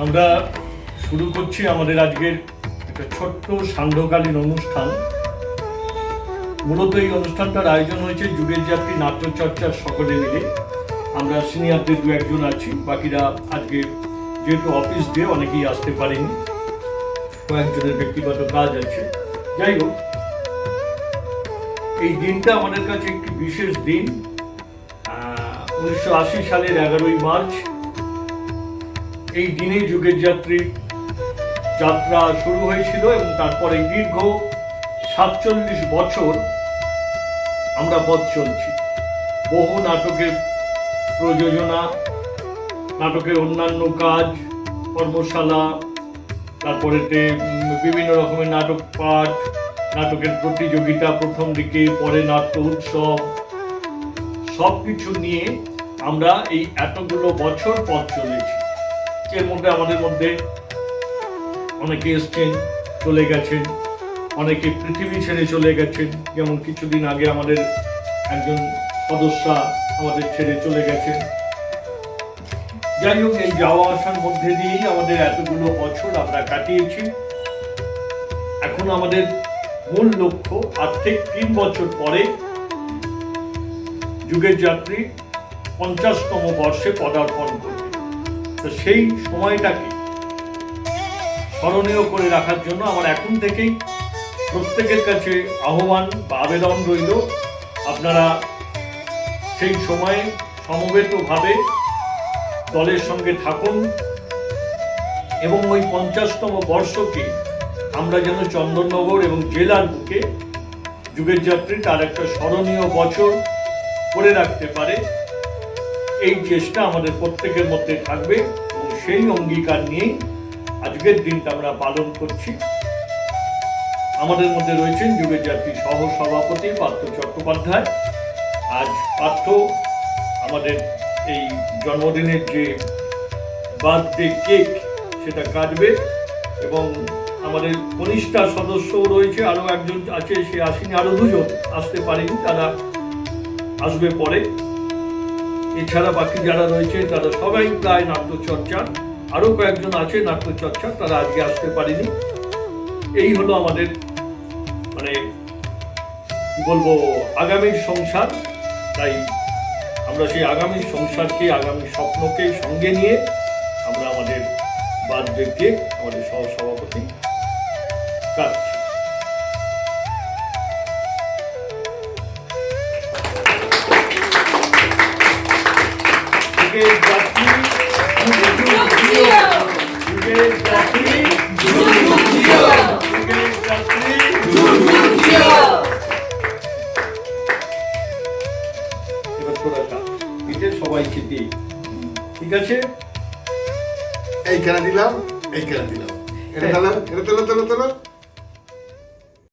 আমরা শুরু করছি আমাদের আজকের একটা ছোট্ট সান্ধ্যকালীন অনুষ্ঠান। মূলত এই অনুষ্ঠানটার আয়োজন হয়েছে যুগের যাত্রী নাট্যচর্চার সকলে মিলে। আমরা সিনিয়রদের দু একজন আছি, বাকিরা আজকে যেহেতু অফিস ডে অনেকেই আসতে পারেনি, কয়েকজনের ব্যক্তিগত কাজ আছে। যাই হোক, এই দিনটা আমাদের কাছে একটি বিশেষ দিন। 1980 সালের 11ই মার্চ এই দিনে যুগের যাত্রী যাত্রা শুরু হয়েছিল এবং তারপরে দীর্ঘ 47 বছর আমরা পথ চলছি। বহু নাটকের প্রযোজনা, নাটকের অন্যান্য কাজ, কর্মশালা, তারপরেতে বিভিন্ন রকমের নাটক পাঠ, নাটকের প্রতিযোগিতা প্রথম দিকে, পরে নাট্য উৎসব, সব কিছু নিয়ে আমরা এই এতগুলো বছর পথ চলেছি। এর মধ্যে আমাদের মধ্যে অনেকে এসছেন, চলে গেছেন, অনেকে পৃথিবী ছেড়ে চলে গেছেন। যেমন কিছুদিন আগে আমাদের একজন সদস্যা আমাদের ছেড়ে চলে গেছেন। যাই হোক, এই যাওয়া আসার মধ্যে দিয়েই আমাদের এতগুলো বছর আমরা কাটিয়েছি। এখন আমাদের মূল লক্ষ্য আজ থেকে 3 বছর পরে যুগের যাত্রী 50তম বর্ষে পদার্পণ করবে। তো সেই সময়টাকে স্মরণীয় করে রাখার জন্য আমার এখন থেকেই প্রত্যেকের কাছে আহ্বান বা আবেদন রইল, আপনারা সেই সময়ে সমবেতভাবে দলের সঙ্গে থাকুন এবং ওই 50তম বর্ষকে আমরা যেন চন্দননগর এবং জেলার বুকে যুগের যাত্রী তার একটা স্মরণীয় বছর করে রাখতে পারে, এই চেষ্টা আমাদের প্রত্যেকের মধ্যে থাকবে এবং সেই অঙ্গীকার নিয়েই আজকের দিনটা আমরা পালন করছি। আমাদের মধ্যে রয়েছেন যুগের যাত্রী সহ সভাপতি পার্থ চট্টোপাধ্যায়। আজ পার্থ আমাদের এই জন্মদিনের যে বার্থডে কেক সেটা কাটবে এবং আমাদের কনিষ্ঠা সদস্যও রয়েছে, আরও একজন আছে, সে আসেনি, আরও দুজন আসতে পারেনি, তারা আসবে পরে। এছাড়া বাকি যারা রয়েছে তারা সবাই প্রায় নাট্যচর্চা, আরও কয়েকজন আছে নাট্যচর্চা, তারা আজকে আসতে পারেনি। এই হলো আমাদের মানে কি বলবো আগামীর সংসার। তাই আমরা সেই আগামী সংসারকে, আগামী স্বপ্নকে সঙ্গে নিয়ে আমরা আমাদের বার্থডে কেক আমাদের সহসভাপতি কাটছি। সবাইকে দিই, ঠিক আছে? এইখানে দিলাম, এইখানে দিলাম, এটা তোলো,